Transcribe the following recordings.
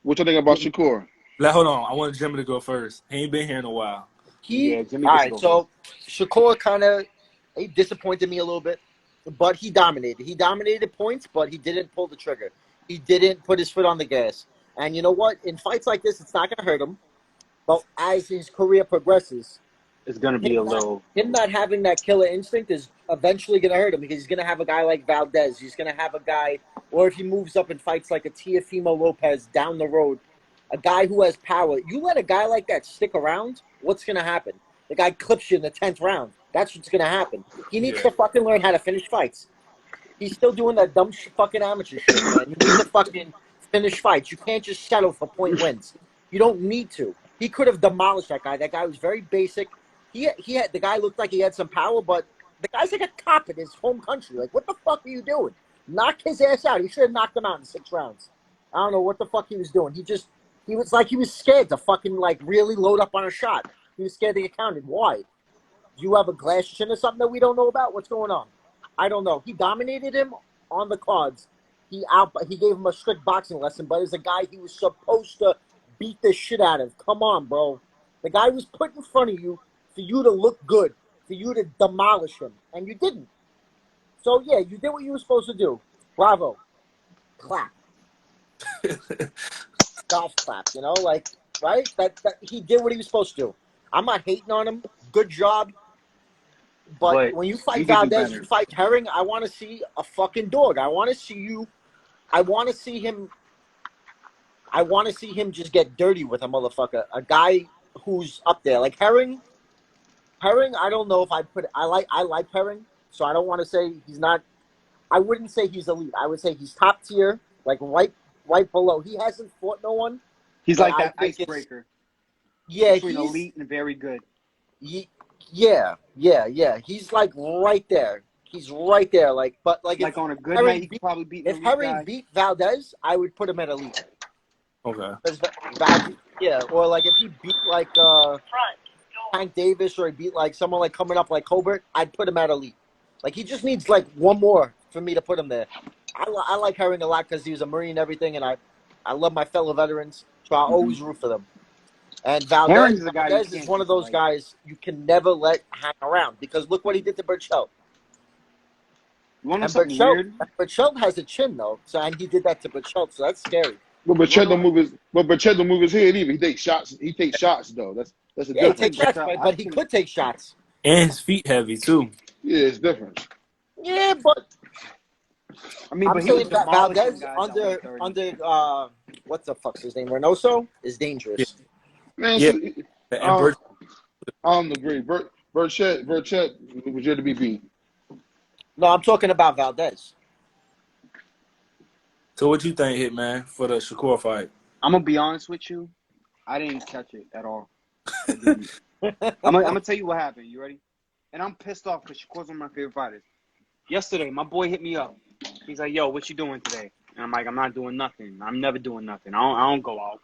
What you think about Shakur? Hold on. I want Jimmy to go first. He ain't been here in a while. Yeah, Jimmy all gets to right. go So first. Shakur he disappointed me a little bit, but he dominated. He dominated points, but he didn't pull the trigger. He didn't put his foot on the gas. And you know what? In fights like this, it's not going to hurt him. But as his career progresses, It's gonna be a little. him not having that killer instinct is eventually going to hurt him because he's going to have a guy like Valdez. He's going to have a guy, or if he moves up and fights like a Teofimo Lopez down the road, a guy who has power. You let a guy like that stick around, what's going to happen? The guy clips you in the 10th round. That's what's going to happen. He needs to fucking learn how to finish fights. He's still doing that dumb fucking amateur shit, man. You need to fucking finish fights. You can't just settle for point wins. You don't need to. He could have demolished that guy. That guy was very basic. He had the guy looked like he had some power, but the guy's like a cop in his home country. Like, what the fuck are you doing? Knock his ass out. He should have knocked him out in 6 rounds. I don't know what the fuck he was doing. He was like he was scared to fucking like really load up on a shot. He was scared to get counted. Why? Do you have a glass chin or something that we don't know about? What's going on? I don't know. He dominated him on the cards. He gave him a strict boxing lesson, but as a guy he was supposed to beat the shit out of. Come on, bro. The guy was put in front of you for you to look good, for you to demolish him, and you didn't. So yeah, you did what you were supposed to do. Bravo. Clap. Golf clap, you know, like, right? That he did what he was supposed to do. I'm not hating on him. Good job. But when you fight Valdez, you fight Herring, I want to see a fucking dog. I want to see you. I want to see him just get dirty with a motherfucker. A guy who's up there. Like Herring, I don't know if I like Herring, so I don't want to say he's not. I wouldn't say he's elite. I would say he's top tier, like right below. He hasn't fought no one. He's like that icebreaker. Yeah, between elite and very good. Yeah. He's like right there. He's right there. Like if on a good Herring night, he could probably beat. If Herring beat Valdez, I would put him at elite. Okay. Or like if he beat like Tank Davis, or he beat like someone like coming up like Colbert, I'd put him at elite. Like he just needs like one more for me to put him there. I like Herring a lot because he was a Marine and everything, and I love my fellow veterans, so I always root for them. And Valdez is one of those guys you can never let hang around because look what he did to Burchell. You want to know something weird? Burchell has a chin though, and he did that to Burchell, so that's scary. But Burchell don't move his head either. He takes shots. He takes shots though. That's a difference. He takes shots, but he could take shots. And his feet heavy too. Yeah, it's different. Yeah, but I mean, I'm saying that Valdez under what the fuck's his name? Reynoso is dangerous. Man, I don't agree. Burchett was here to be beat. No, I'm talking about Valdez. So what you think, Hitman, for the Shakur fight? I'm gonna be honest with you. I didn't catch it at all. I'm gonna tell you what happened. You ready? And I'm pissed off because Shakur's one of my favorite fighters. Yesterday, my boy hit me up. He's like, "Yo, what you doing today?" And I'm like, "I'm not doing nothing. I'm never doing nothing. I don't go out."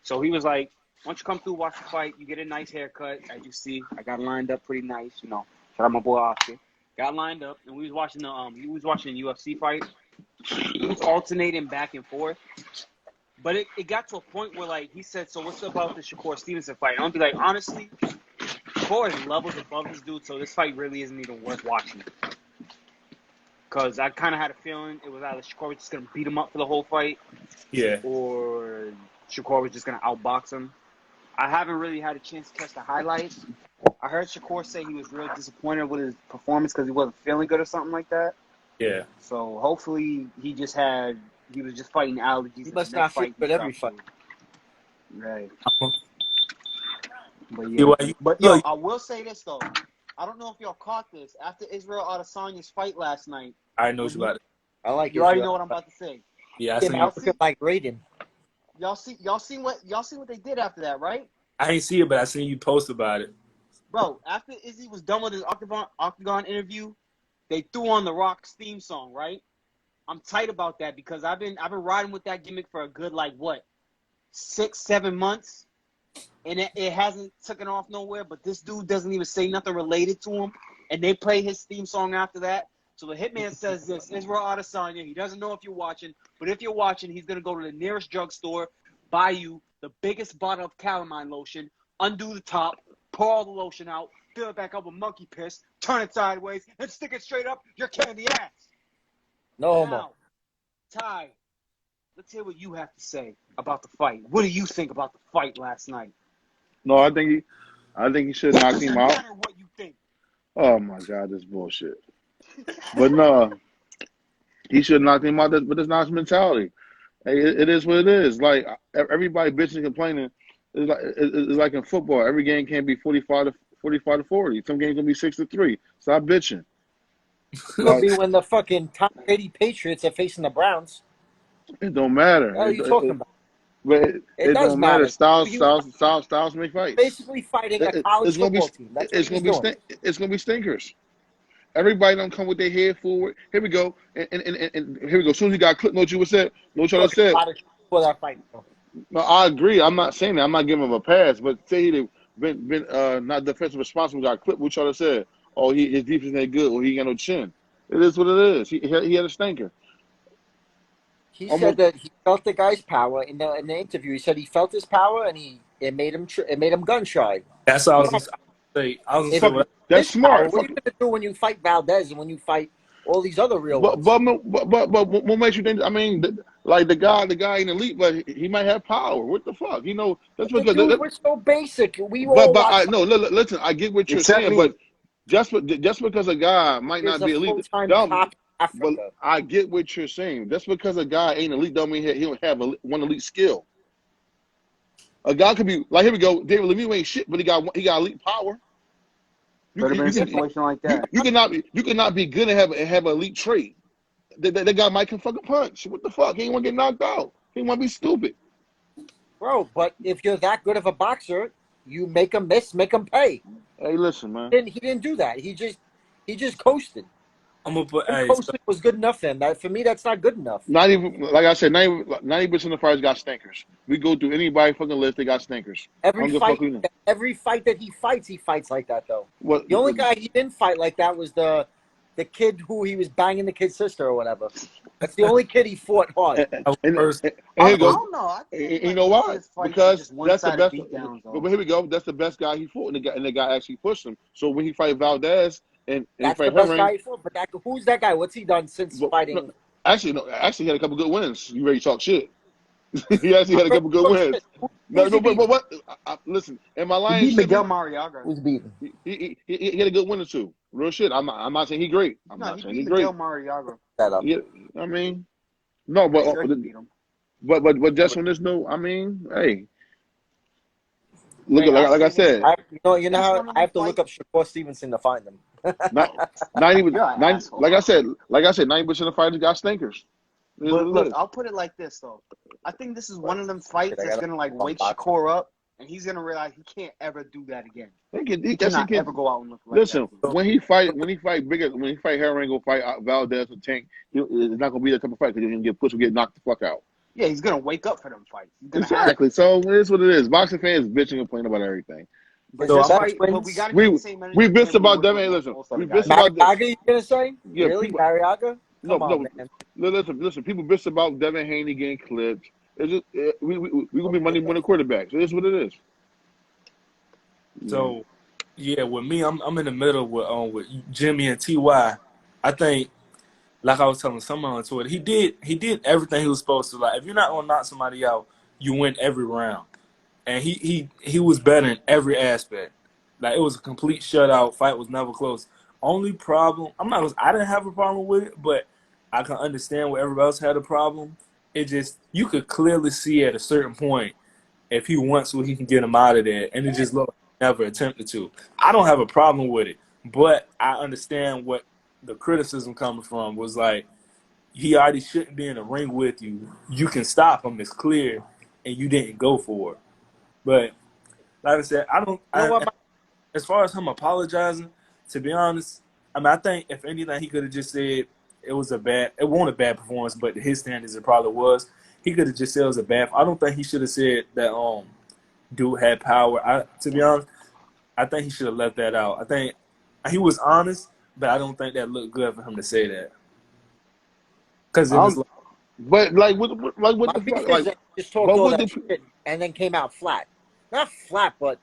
So he was like, "Why don't you come through, watch the fight? You get a nice haircut, as you see. I got lined up pretty nice, you know. Shout out my boy Oscar. Got lined up, and we was watching the UFC fight. He was alternating back and forth, but it got to a point where like he said, "So what's about the Shakur Stevenson fight?" And I'll be like, honestly, Shakur is levels above this dude, so this fight really isn't even worth watching. Because I kind of had a feeling it was either Shakur was just gonna beat him up for the whole fight, or Shakur was just gonna outbox him. I haven't really had a chance to catch the highlights. I heard Shakur say he was real disappointed with his performance because he wasn't feeling good or something like that. Yeah. So hopefully he was just fighting allergies. He must not feel good every fight. Right. But I will say this though. I don't know if y'all caught this. After Israel Adesanya's fight last night. I know about it. I like it. You already know what I'm about to say. Yeah, I seen like Raiden. Y'all seen what they did after that, right? I ain't see it, but I seen you post about it. Bro, after Izzy was done with his Octagon interview, they threw on the Rock's theme song, right? I'm tight about that because I've been riding with that gimmick for a good 6-7 months, and it hasn't taken off nowhere. But this dude doesn't even say nothing related to him, and they play his theme song after that. So the Hitman says this: Israel Adesanya. He doesn't know if you're watching, but if you're watching, he's gonna go to the nearest drugstore, buy you the biggest bottle of calamine lotion, undo the top, pour all the lotion out, fill it back up with monkey piss, turn it sideways, and stick it straight up your candy ass. No homo. Now, Ty, let's hear what you have to say about the fight. What do you think about the fight last night? No, I think he should knock him out. Matter what you think. Oh my God, this bullshit. But no, he should knock him out. But it's not his mentality. Hey, it is what it is. Like everybody bitching and complaining. It's like in football. Every game can't be 45 to 40. Some games gonna be 6-3. Stop bitching. Could be when the fucking top 80 Patriots are facing the Browns. It don't matter. What are you talking about? But it does don't matter. matter. Styles make fights. Basically fighting a college football team. That's what he's doing. It's gonna be stinkers. Everybody don't come with their head forward. Here we go, and here we go. As soon as he got clipped, know what you would said. Know what y'all said. For that fight. No, I agree. I'm not saying that. I'm not giving him a pass. But say he'd been not defensive responsible, got clipped. What y'all said? Oh, his defense ain't good, or he ain't got no chin. It is what it is. He had a stinker. He said that he felt the guy's power in the interview. He said he felt his power and it made him gun shy. That's all I was going to say. That's smart. What are you going to do when you fight Valdez and when you fight all these other real ones? But what makes you think? I mean, like the guy ain't elite, but he might have power. What the fuck? You know, that's what. Dude, we're so basic. Listen. I get what you're saying, but just because a guy might not be elite, but I get what you're saying. Just because a guy ain't elite, don't mean he don't have one elite skill. A guy could be like, here we go, David Lemieux ain't shit, but he got elite power. Better be in a situation like that. You cannot be good and have an elite trait. That guy might can fucking punch. What the fuck? He ain't want to get knocked out. He want to be stupid. Bro, but if you're that good of a boxer, you make him miss, make him pay. Hey, listen, man. He didn't do that. He just coasted. I'm gonna put. Coasting was good enough then. For me, that's not good enough. Not even, like I said, 90% of the fighters got stinkers. We go through anybody fucking list, they got stinkers. Every fight that he fights like that though. What, the only guy he didn't fight like that was the kid who he was banging the kid's sister or whatever. That's the only kid he fought hard. And here I goes. don't know. You know why? Because that's the best. But here we go. That's the best guy he fought, and the guy actually pushed him. So when he fight Valdez. And that's the best guy he fought. But who's that guy? What's he done since fighting? No, actually, he had a couple good wins. You ready to talk shit? He actually had a couple good wins. But what? Listen, am I lying? He beat Miguel Mariaga. Who's beaten? He had a good win or two. Real shit. I'm not saying he's great. I'm not saying he's great. Miguel Mariaga. Yeah, I mean, no, but just on this note, I mean, hey. Look, like I said, you know how I have to look up Shakur Stevenson to find them. not even like I said, 90% of fighters got stinkers. But look, I'll put it like this though. I think this is one of them fights that's gonna wake Shakur up, and he's gonna realize he can't ever do that again. He cannot ever go out and look like that. When he fight Herring, go fight Valdez or Tank, it's not gonna be that type of fight because he's gonna get pushed or get knocked the fuck out. Yeah, he's gonna wake up for them fights. Exactly. So it is what it is. Boxing fans bitching and complaining about everything. We bitched about Devin. Listen, we bitched about Mariaga. You gonna say? Yeah, really, Mariaga? Man. Listen. People bitch about Devin Haney getting clipped. It's just we gonna be money winning quarterbacks. It is what it is. So, yeah, with me, I'm in the middle with Jimmy and Ty. I think. Like I was telling someone on Twitter, he did everything he was supposed to. Like, if you're not gonna knock somebody out, you win every round. And he was better in every aspect. Like, it was a complete shutout. Fight was never close. Only problem, I didn't have a problem with it, but I can understand where everybody else had a problem. It just, you could clearly see at a certain point if he wants to, he can get him out of there. And it just looked like he never attempted to. I don't have a problem with it, but I understand what the criticism coming from was like, he already shouldn't be in the ring with you. You can stop him, it's clear, and you didn't go for it. But like I said, as far as him apologizing, to be honest, I think if anything, he could have just said it wasn't a bad performance, but his standards it probably was. He could have just said it was a bad. I don't think he should have said that dude had power. To be honest, I think he should have left that out. I think he was honest. But I don't think that looked good for him to say that. Because it was But like what My the beef fuck? is Like, that he just talked but all what that the shit and then came out flat. Not flat, but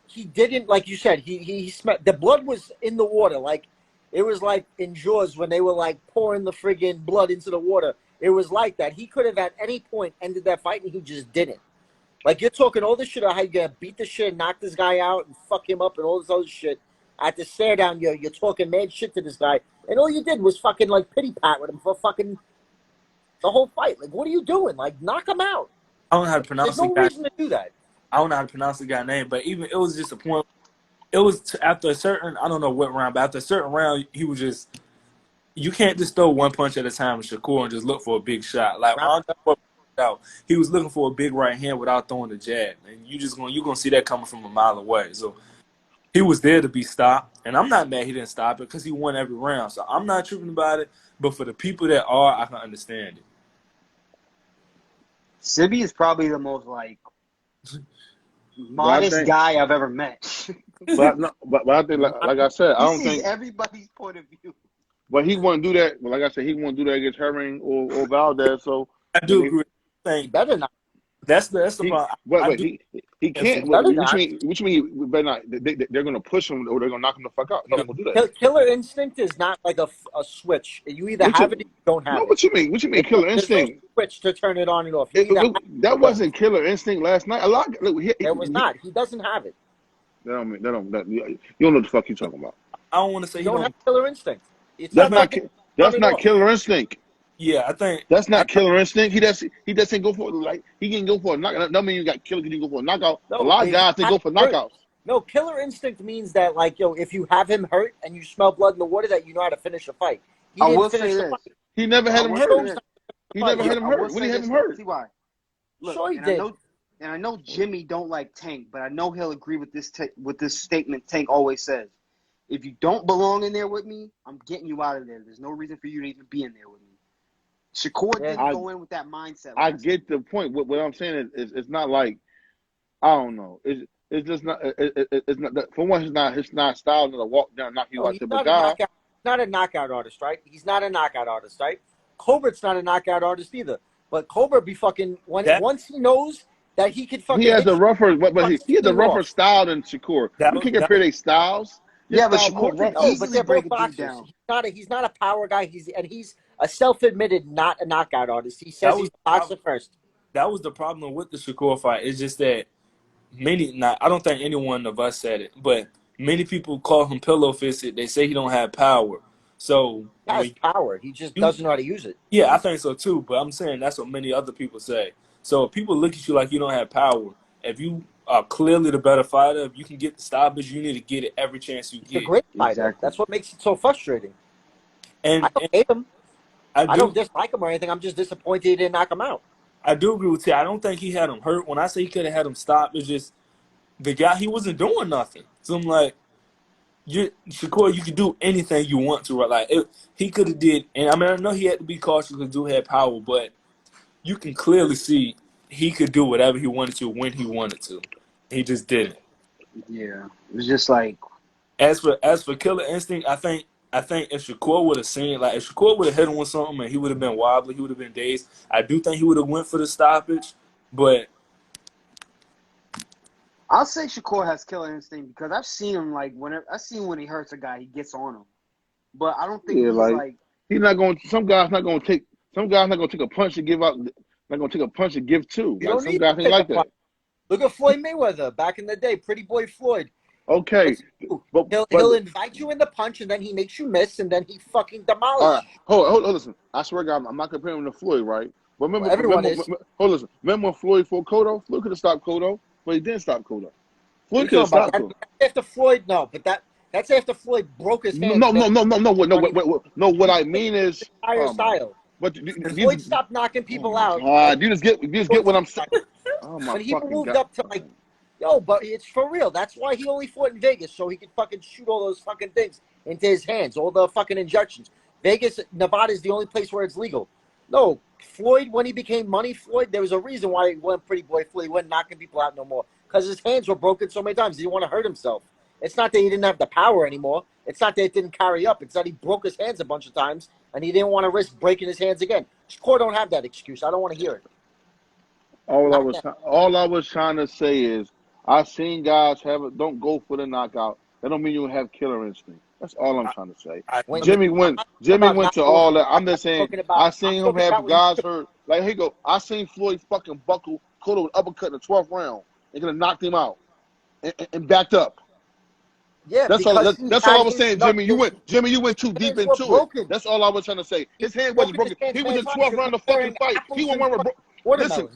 he didn't, like you said, he smelled, the blood was in the water. Like, it was like in Jaws when they were like pouring the friggin' blood into the water. It was like that. He could have at any point ended that fight, and he just didn't. Like, you're talking all this shit about how you gotta beat the shit, knock this guy out, and fuck him up, and all this other shit. At the stare down, you're talking mad shit to this guy, and all you did was fucking like pity pat with him for fucking the whole fight. Like, what are you doing? Like, knock him out. I don't know how to There's pronounce the no guy. reason to do that. I don't know how to pronounce the guy's name, but even it was just a point. It was after a certain, I don't know what round, but after a certain round, he was just, you can't just throw one punch at a time with Shakur and just look for a big shot. Like Round- out, he was looking for a big right hand without throwing the jab, and you're gonna see that coming from a mile away. So he was there to be stopped, and I'm not mad he didn't stop it because he won every round. So I'm not tripping about it. But for the people that are, I can understand it. Sibbie is probably the most like but I modest think guy I've ever met. but I think like I said, I He don't sees think. everybody's point of view. But he wouldn't do that. But like I said, he wouldn't do that against Herring or Valdez. So I and do agree. I He think better not. that's the he problem. wait I wait do. he If can't. He better Which not. mean he better not. They're gonna push him or they're gonna knock him the fuck out. He's no, not gonna do that. Killer instinct is not like a switch. You either What have it or you you don't no? have it. What you mean? Killer There's no instinct. switch to turn it on and off. You either have it or That you don't. wasn't Killer Instinct last night. A lot. Look, There was not. He doesn't have it. you don't know what the fuck you talking about. I don't want to say You he don't have don't. killer instinct. It's That's not not like it's on that's and not off. Killer Instinct. Yeah, I think. That's I not Killer Instinct. He doesn't go for like he can go for a knockout. That mean you got killer. Can you go for a knockout? A No, lot of if you guys they have go him for hurt. knockouts. No, killer instinct means that, like, if you have him hurt and you smell blood in the water, that you know how to finish a fight. He I didn't will finish say the this. fight. He never I had him will He say hurt. chose this. not to He fight. never had Yeah, him I will hurt. When say he have this him though. hurt? See why? Look, Sure he and did. I know Jimmy don't like Tank, but I know he'll agree with this statement Tank always says. If you don't belong in there with me, I'm getting you out of there. There's no reason for you to even be in there with me. Shakur Yeah. didn't go in with that mindset. I get the point. What I'm saying is it's not like I don't know. It's just not. It's not. For one, it's not style to walk down, knock you No, out he's there. But not a God, knockout. Not a knockout artist, right? He's not a knockout artist, right? Colbert's not a knockout artist either. But Colbert be fucking that once he knows that he could he fucking has hit a you, rougher. But fucking he has a clean rougher off. style than Shakur. that You was can that compare their styles. His Yeah, but style more Shakur can rougher. No, but easily they're break both a dude boxers. down. He's not a power guy. He's a self-admitted not a knockout artist. He says was he's a boxer first. that was the problem with the Shakur fight. It's just that I don't think anyone of us said it, but many people call him pillow fisted. They say he don't have power. So He has when power. He just you, doesn't know how to use it. yeah, I think so too. But I'm saying that's what many other people say. So if people look at you like you don't have power, if you are clearly the better fighter, if you can get the stoppage, you need to get it every chance you He's a get. great fighter. Exactly. That's what makes it so frustrating. I And don't hate him. I I don't do dislike him or anything. I'm just disappointed he didn't knock him out. I do agree with you. I don't think he had him hurt. When I say he could have had him stopped, it's just the guy he wasn't doing nothing. So I'm like, Shakur, you can do anything you want to, right? Like he could have did, and I mean I know he had to be cautious because dude had power, but you can clearly see he could do whatever he wanted to when he wanted to. He just didn't. Yeah, it was just like As for Killer Instinct, I think if Shakur would have seen like if Shakur would have hit him with something and he would have been wobbly, he would have been dazed. I do think he would have went for the stoppage, but I'll say Shakur has killer instinct because I've seen him like I've seen when he hurts a guy, he gets on him. But I don't think Yeah, he's like like he's not going. Some guys not going to take. Some guys not going to take a punch and give out. Not going to take a punch and give two. You Like don't some need guys to ain't take like a that. punch. Look at Floyd Mayweather back in the day, Pretty Boy Floyd. Okay, What's he do? but He'll invite you in the punch, and then he makes you miss, and then he fucking all demolishes right. Hold, listen. I swear to God, I'm not comparing him to Floyd, right? But you. Everyone is. listen. Remember when Floyd fought Cotto? Floyd could have stopped Cotto, but he didn't stop Cotto. What are Floyd you could have talking about? stopped him. That's after Floyd. No, but that's after Floyd broke his hands. What I mean is, Entire oh my, style. but Floyd stopped knocking oh people my out. God, you just get what I'm saying. Oh my When he fucking moved God. up to like, yo, but it's for real. That's why he only fought in Vegas, so he could fucking shoot all those fucking things into his hands, all the fucking injections. Vegas, Nevada is the only place where it's legal. No, Floyd, when he became Money Floyd, there was a reason why he went Pretty Boy Floyd. He wasn't knocking people out no more because his hands were broken so many times. He didn't want to hurt himself. It's not that he didn't have the power anymore. It's not that it didn't carry up. It's that he broke his hands a bunch of times and he didn't want to risk breaking his hands again. Shakur don't have that excuse. I don't want to hear it. All I was trying to say is, I seen guys don't go for the knockout. That don't mean you have killer instinct. That's all I'm trying to say. Jimmy went to all that. I'm just saying, I seen him have guys hurt. Like, he go, I seen Floyd fucking buckle Cotto with uppercut in the 12th round and could have knocked him out and backed up. Yeah, that's all I was saying, Jimmy. You went too deep into it. That's all I was trying to say. His hand wasn't broken. He was in 12th round of the fucking fight. He won't worry. Listen.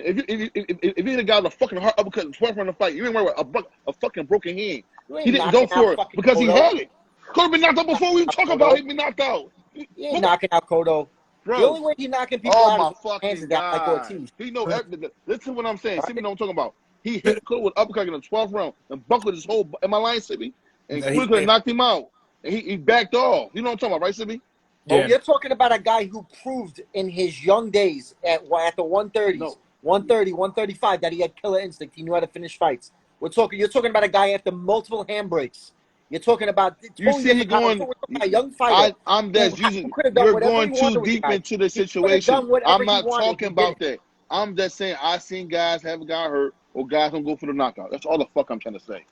If you got a fucking hard uppercut in 12th round of the fight, you ain't worry about a fucking broken hand. He didn't go for it because he had it. Could have been knocked out before we talk about him being knocked out. He ain't knocking out Cotto. Bro. The only way he's knocking people out is hands down like Ortiz. He know everything. Listen to what I'm saying. Sibbie know what I'm talking about. He hit Cotto with uppercut in the 12th round and buckled his whole. Am I lying, Sibbie? And Cotto could have knocked him out. And he backed off. You know what I'm talking about, right, Sibbie? Yeah. Oh, you're talking about a guy who proved in his young days at the 130s, 130, 135 that he had killer instinct. He knew how to finish fights. You're talking about a guy after multiple handbrakes. You're talking about you see he going a young fighter. I'm just using you're going too deep into the situation. I'm not talking about that. I'm just saying I seen guys have a guy hurt or guys don't go for the knockout. That's all the fuck I'm trying to say.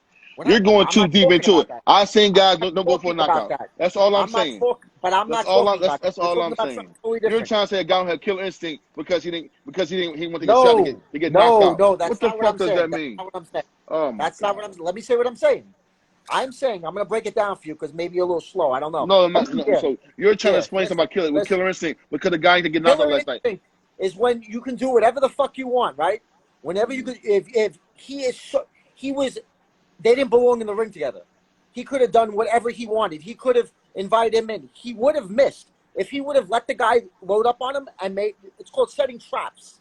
You're going too deep into it. I seen guys don't go for a knockout. That's all I'm saying. But I'm not talking about that. That's all I'm saying. You're trying to say a guy don't have killer instinct because he want to get shot to get knocked out. No, that's what the not fuck what I'm does saying. that mean? That's not what I'm saying. Oh my that's not what I'm saying. Let me say what I'm saying. I'm saying, I'm going to break it down for you because maybe you're a little slow. I don't know. No, I'm not. No. Yeah. So you're trying to explain something about killer instinct because the guy didn't get knocked out last night. Is when you can do whatever the fuck you want, right? Whenever you could, if they didn't belong in the ring together. He could have done whatever he wanted. He could have invited him in. He would have missed. If he would have let the guy load up on him and it's called setting traps.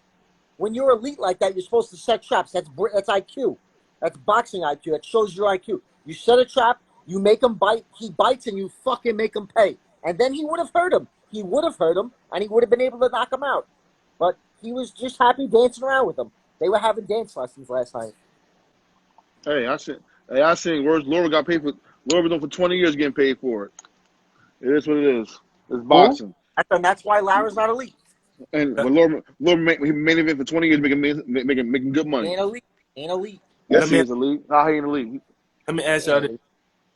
When you're elite like that, you're supposed to set traps. That's IQ. That's boxing IQ. That shows your IQ. You set a trap, you make him bite, he bites, and you fucking make him pay. And then he would have hurt him. He would have hurt him, and he would have been able to knock him out. But he was just happy dancing around with him. They were having dance lessons last night. Hey, I seen Laura got paid for. Laura was on for 20 years getting paid for it. It is what it is. It's boxing. And that's why Lara's not elite. And when Laura made event for 20 years, making good money. Ain't elite. Yes, he is elite. How he ain't elite? Let me ask y'all this.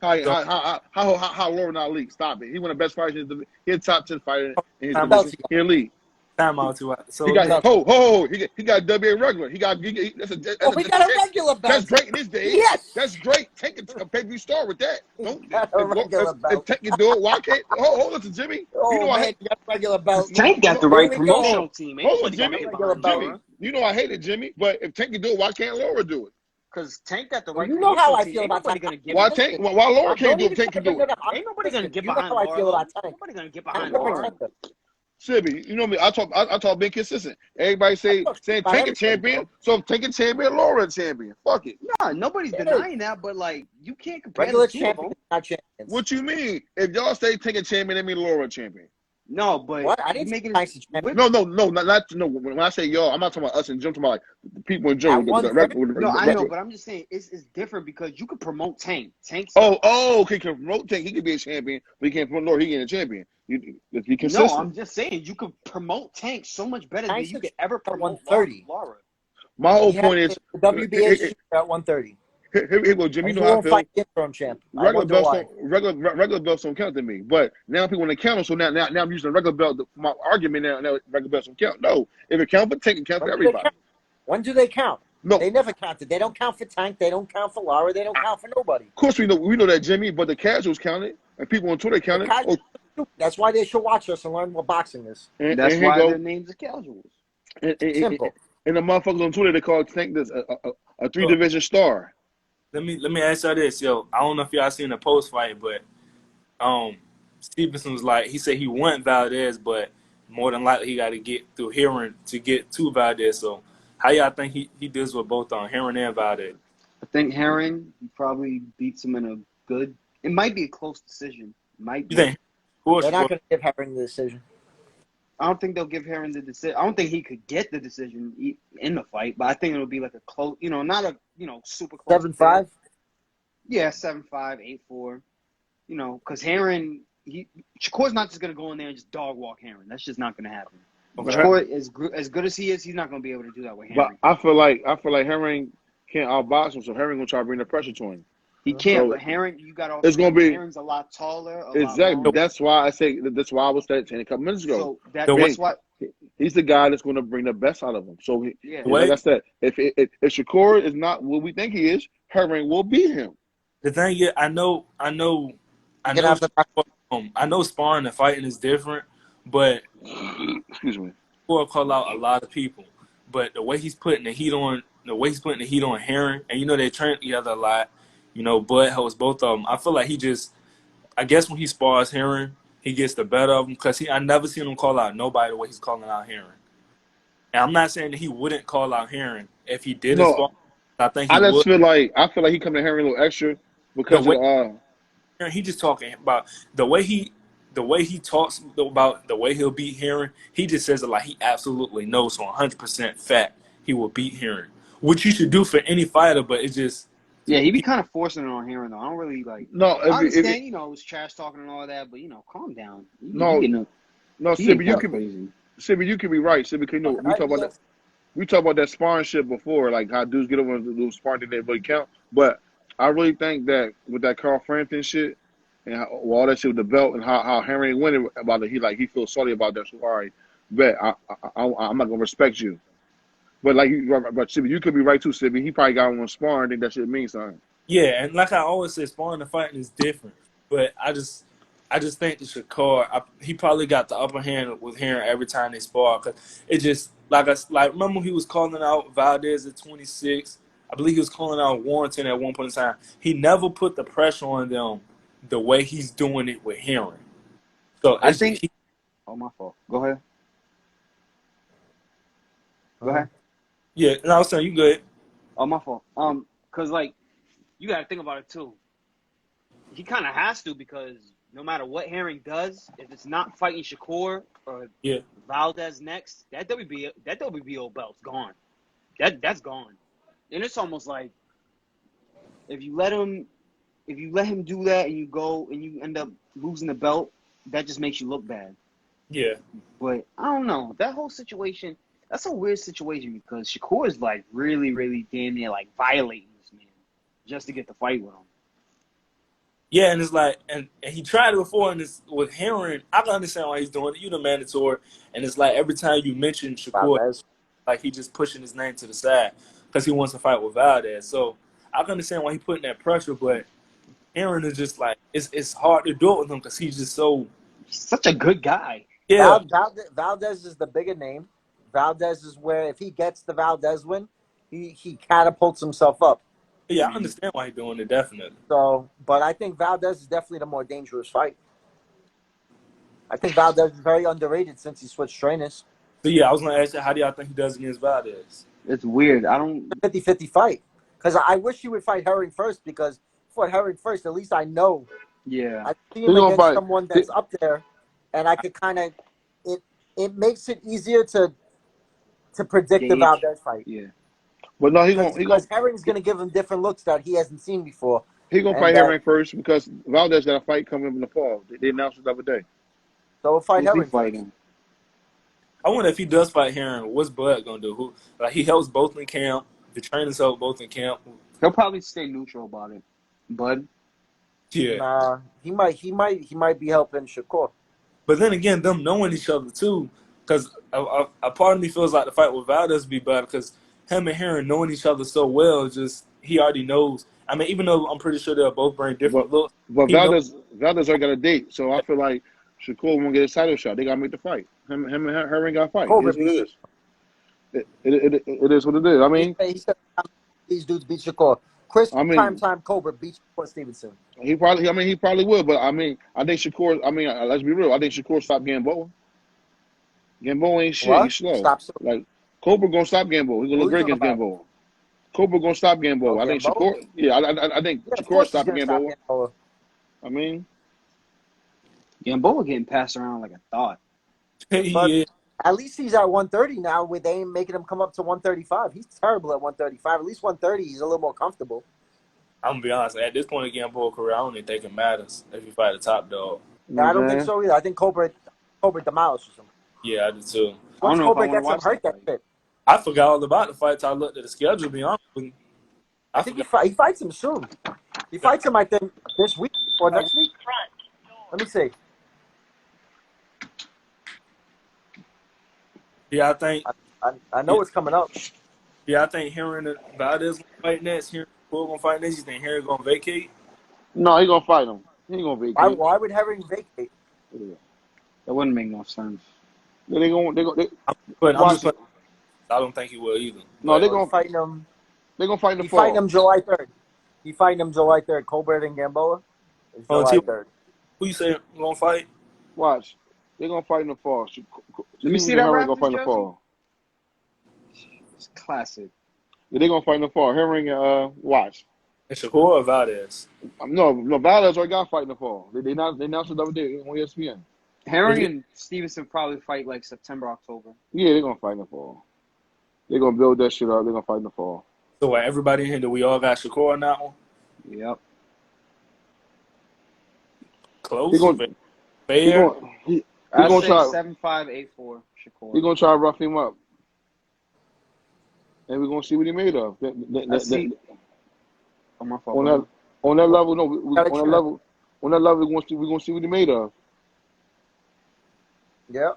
How Laura not elite? Stop it. He won the best fighter. He had top 10 fighter in his division. He elite. Time out too. So he got he got WA regular. He got that's we got a regular belt. That's great in this day. Yes, that's great. Take it to a pay-per-view star with that. If Tank can do it, why can't? Hold on, Jimmy. You know I hate regular belt. Tank got the right promotional team. Hold on, Jimmy. You know I hate it, Jimmy. But if Tank can do it, why can't Laura do it? Because Tank got the right. You know how I feel about Tank. Why Laura can't do it? Tank can do it. Ain't nobody gonna get behind Laura. How I feel about Tank. Nobody gonna get behind Laura. Sibbie, you know me. I talk being consistent. Everybody saying Tank a champion, so if Tank a champion, Laura a champion. Fuck it. Nah, nobody's denying that, but like you can't compare regular the two champions, not champions. What you mean? If y'all say Tank a champion, that mean Laura a champion. No, but what? I didn't make it nice. No. When I say y'all, I'm not talking about us and Jim. I'm talking about like the people in general. I know, but I'm just saying it's different because you could promote Tank. Okay, can promote Tank. He could be a champion, but he can't promote Laura. He ain't a champion. If he consistent. No, I'm just saying you could promote Tank so much better than you could ever promote 130. Laura. My whole point is the WBA at 130. Here go, Jim. You know how I feel. Fight interim champ. Regular belts don't count to me. But now people want to count them, so now I'm using a regular belt for my argument. Now regular belts don't count. No, if it count for Tank, it count for everybody. When do they count? No, they never counted. They don't count for Tank. They don't count for Laura. They don't count for nobody. Of course we know that, Jimmy. But the casuals counted, and people on Twitter counted. That's why they should watch us and learn what boxing is. That's why their names are casuals. Simple. And the motherfuckers on Twitter, they call Tank this a 3-division star. Let me ask y'all this, yo. I don't know if y'all seen the post fight, but Stevenson was like, he said he want Valdez, but more than likely he got to get through Heron to get to Valdez. So how y'all think he deals with both on Heron and Valdez? I think Heron probably beats him in a good. It might be a close decision. Might be. You think? They're not going to give Heron the decision. I don't think they'll give Heron the decision. I don't think he could get the decision in the fight, but I think it'll be like a close, not a, super close. 7-5? Yeah, 7-5, 8-4. Because Heron Shakur's not just gonna go in there and just dog walk Herring. That's just not gonna happen. Okay. Shakur, as good as he is, he's not gonna be able to do that with But Herring. I feel like Herring can't outbox him, so Herring gonna try to bring the pressure to him. He can't, So but Herring, you got to it's gonna be Herring's a lot taller, a lot exactly. longer. That's why I say that's why I was saying a couple minutes ago. So The way- that's why He's the guy that's going to bring the best out of him. So, Yeah. like I said, if Shakur is not what we think he is, Herring will beat him. The thing is, I know, sparring and fighting is different, but Excuse me. Shakur call out a lot of people. But the way he's putting the heat on, Herring, and they train together a lot. Bud hosts both of them. I feel like I guess when he spars Herring, he gets the better of him because I never seen him call out nobody the way he's calling out Herring. And I'm not saying that he wouldn't call out Herring if he did No, spar. I think he I just would. feel like he come to Herring a little extra because He just talking about the way he talks about the way he'll beat Herring. He just says it like he absolutely knows, so 100% fact he will beat Herring, which you should do for any fighter. But it's just he be kind of forcing it on Herring though. I don't really like. no. I understand, it's trash talking and all that, but calm down. Sibby, you can be right, Sibby. Because we talked about that sparring shit before, like how dudes get over and do sparring thing that really count. But I really think that with that Carl Frampton shit and all that shit with the belt and how Herring went about it, he feels sorry about that. So all right, bet I'm not gonna respect you. But Sibby, you could be right too, Sibby. He probably got one sparring. I think that shit means something. Yeah, and like I always say, sparring and fighting is different. But I just think that Shakur, he probably got the upper hand with Herring every time they spar. Cause it just remember when he was calling out Valdez at 26. I believe he was calling out Warrington at one point in time. He never put the pressure on them the way he's doing it with Herring. So I think. My fault. Go ahead. Go ahead. Yeah, and I was saying you good. Oh, my fault. Cause you gotta think about it too. He kind of has to because no matter what Herring does, if it's not fighting Shakur or Valdez next, that WBO belt's gone. That's gone. And it's almost like if you let him do that and you go and you end up losing the belt, that just makes you look bad. Yeah. But I don't know. That whole situation, that's a weird situation because Shakur is really, really damn near violating this man just to get the fight with him. Yeah, and it's and he tried it before, and it's with Herring. I can understand why he's doing it. You're the mandatory, and it's every time you mention Shakur, Valdez. he just pushing his name to the side because he wants to fight with Valdez. So I can understand why he's putting that pressure, but Herring is just it's hard to do it with him because he's just such a good guy. Yeah, Valdez is the bigger name. Valdez is where if he gets the Valdez win, he catapults himself up. Yeah, I understand why he's doing it, definitely. So, but I think Valdez is definitely the more dangerous fight. I think Valdez is very underrated since he switched trainers. So, yeah, I was going to ask you, how do y'all think he does against Valdez? It's weird. I don't... 50-50 fight. Because I wish he would fight Herring first because if he fought Herring first, at least I know. Yeah. I see him against someone that's up there, and I could kind of... It makes it easier to predict the Valdez fight. Yeah. But no, because Herring's going to give him different looks that he hasn't seen before. He's going to fight Herring first because Valdez got a fight coming in the fall. They announced it the other day. So we'll fight Herring fighting. first. I wonder if he does fight Herring, what's Bud going to do? He helps both in camp. The trainers help both in camp. He'll probably stay neutral about it. Bud? Yeah. Nah, he might be helping Shakur. But then again, them knowing each other too, because a part of me feels like the fight with Valdez would be better because him and Herring knowing each other so well, he already knows. I mean, even though I'm pretty sure they'll both bring different looks. But Valdez already got a date, so I feel like Shakur won't get a title shot. They got to make the fight. Him and Herring got to fight. It is what it is. It is what it is. I mean, he said these dudes beat Shakur. Primetime Cobra beat Shakur Stevenson. He probably will. But I think Shakur. Let's be real. I think Shakur stopped Gamboa. Gamboa ain't shit. What? He's slow. Stop. Cobra gonna stop Gamboa. He's gonna look great against Gamboa. Cobra gonna stop Gamboa. I think Shakur. Yeah, I think Shakur stopping Gamboa. I mean, Gamboa getting passed around like a thought. Yeah. At least he's at 130 now, where they ain't making him come up to 135. He's terrible at 135. At least 130, he's a little more comfortable. I'm gonna be honest. At this point in Gamboa's career, I don't even think it matters if you fight a top dog. You know Yeah, what I don't I'm think saying? so either. I think Cobra demolishes him. Yeah, I do too. I don't Once know if I Cobra want to gets him watch hurt, that that's fight. it. I forgot all about the fight till I looked at the schedule. To be honest with you, I I think forgot. he fights him soon. He fights him, I think, this week or next week. Let me see. Yeah, I think. I Yeah, know it's coming up. yeah, I think Henry and Valdez gonna fight next. Henry gonna fight next. You think Henry gonna vacate? No, he gonna fight him. He ain't gonna vacate. Why would Herring vacate? Yeah. That wouldn't make no sense. They gonna I'm watch just it. putting. I don't think he will either. No, But Oh, he's fighting him. they gonna fight in the He fighting fall. him July 3rd. He fighting him July 3rd. Colbert and Gamboa is oh, July T, 3rd. who you say gonna fight? Watch. They gonna fight in the fall. Let me Stevenson see and that Herring gonna Raptors fight in the jersey. fall. It's classic. Yeah, they gonna fight in the fall. Herring and watch. And Shakur or Valdez? No, Valdez already got fight in the fall. They announced it the other day on ESPN. Herring and Stevenson probably fight like September, October. Yeah, they're gonna fight in the fall. They're gonna build that shit up. They're gonna fight in the fall. So everybody in here, do we all got Shakur on that one? Yep. He Close or gonna he fair? gonna he I gonna say try 7.5, 8.4 Shakur. he gonna try to rough him up, and we're gonna see what he made of. I see. Oh, my fault, On brother. that level, no, Gotta on that check. level, we're gonna see what he made of. Yeah.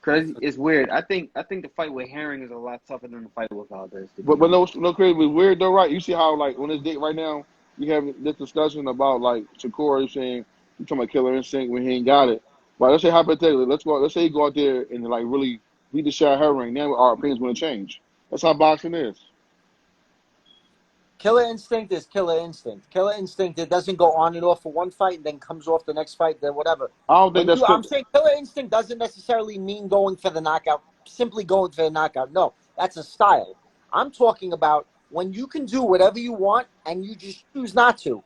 Cause it's weird. I think the fight with Herring is a lot tougher than the fight with Valdez. But no crazy, but weird though, right? You see how like on this date right now, we have this discussion about like Shakur saying he's talking about killer instinct when he ain't got it. But let's say hypothetically, let's say he go out there and like really beat the shit out of Herring. Now our opinion's gonna change. That's how boxing is. Killer Instinct is Killer Instinct. Killer Instinct, it doesn't go on and off for one fight and then comes off the next fight, then whatever. I don't think that's I'm saying Killer Instinct doesn't necessarily mean going for the knockout, simply going for the knockout. No, that's a style. I'm talking about when you can do whatever you want and you just choose not to.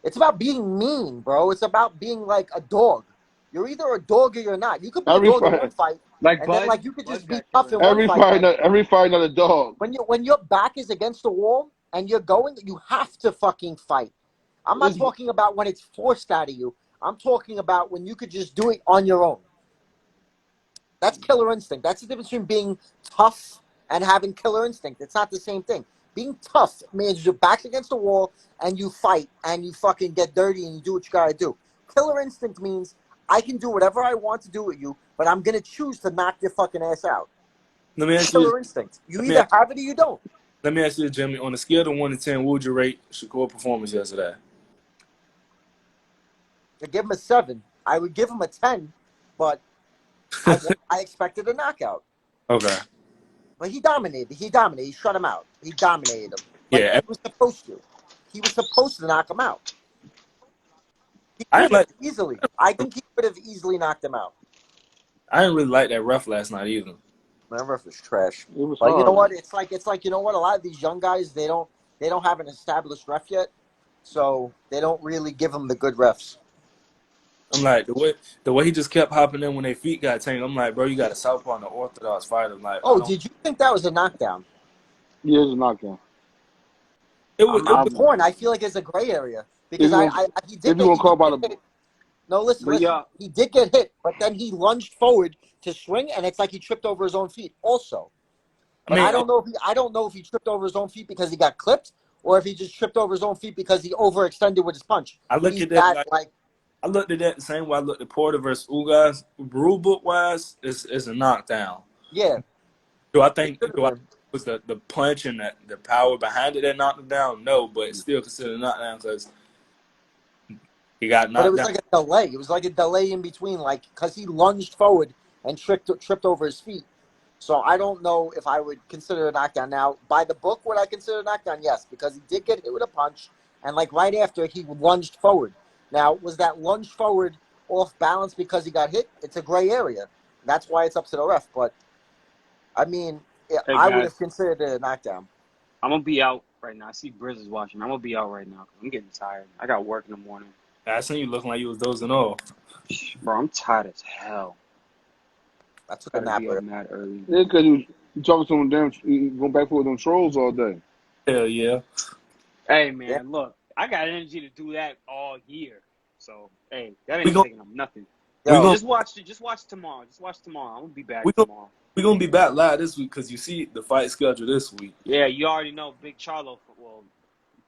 It's about being mean, bro. It's about being like a dog. You're either a dog or you're not. You could be a every dog in one fight. fight, like and then Bud. like you could Bud just be got tough killer in one Every fight. fight, every fight, another dog. When your back is against the wall and you're going, you have to fucking fight. I'm not talking about when it's forced out of you. I'm talking about when you could just do it on your own. That's killer instinct. That's the difference between being tough and having killer instinct. It's not the same thing. Being tough means your back's against the wall and you fight and you fucking get dirty and you do what you gotta do. Killer instinct means I can do whatever I want to do with you, but I'm gonna choose to knock your fucking ass out. Let me ask you. Killer instinct. You Let me either ask, have it or you don't. let me ask you, Jimmy. On a scale of 1 to 10, what would you rate Shakur performance yesterday? To give him a 7. I would give him a 10, but I expected a knockout. Okay. But he dominated. He shut him out. He dominated him. Like Yeah, he was supposed to. He was supposed to knock him out. He I could didn't have like. easily. I think he could have easily knocked him out. I didn't really like that ref last night either. Man, ref was trash. It was But you know hard. what? It's like you know what? A lot of these young guys they don't have an established ref yet, so they don't really give them the good refs. I'm like the way he just kept hopping in when their feet got tangled. I'm like, bro, you got a southpaw and an orthodox fighter. I'm like, I Oh, don't. did you think that was a knockdown? Yeah, it's a knockdown. It was. It I'm was. torn. I feel like it's a gray area If because you he if did you get gonna call about hit. a No, listen. But yeah, He did get hit, but then he lunged forward to swing, and it's like he tripped over his own feet. Also, but I I mean, don't know if he tripped over his own feet because he got clipped, or if he just tripped over his own feet because he overextended with his punch. I look He's at that that like I looked at that the same way I looked at Porter versus Ugas. Rule book wise, it's a knockdown. yeah. Do I It think should have do I been. was the punch and the power behind it that knocked him down? No, but it's still considered a knockdown because he got But it knocked was down. like a delay. It was like a delay in between, like because he lunged forward and tripped over his feet. So I don't know if I would consider a knockdown. Now, by the book, would I consider a knockdown? Yes, because he did get hit with a punch, and like right after he lunged forward. Now, was that lunge forward off balance because he got hit? It's a gray area. That's why it's up to the ref. But I mean, hey I would have guys, considered it a knockdown. I'm gonna be out right now. I see Briz is watching. I'm gonna be out right now. I'm getting tired. I got work in the morning. I seen you looking like you was dozing off. Bro, I'm tired as hell. I took a Gotta nap be earlier. up mad early. yeah, because you talking to them damn you going back with them trolls all day. Hell yeah. Hey Yeah. man, look, I got energy to do that all year. So hey, that We ain't gon' taking up nothing. we Yo, gonna Just watch it. Just watch tomorrow. Just watch tomorrow. I'm gonna be back we gonna tomorrow. we gonna be back live this week because you see the fight schedule this week. Yeah, you already know Big Charlo. Well,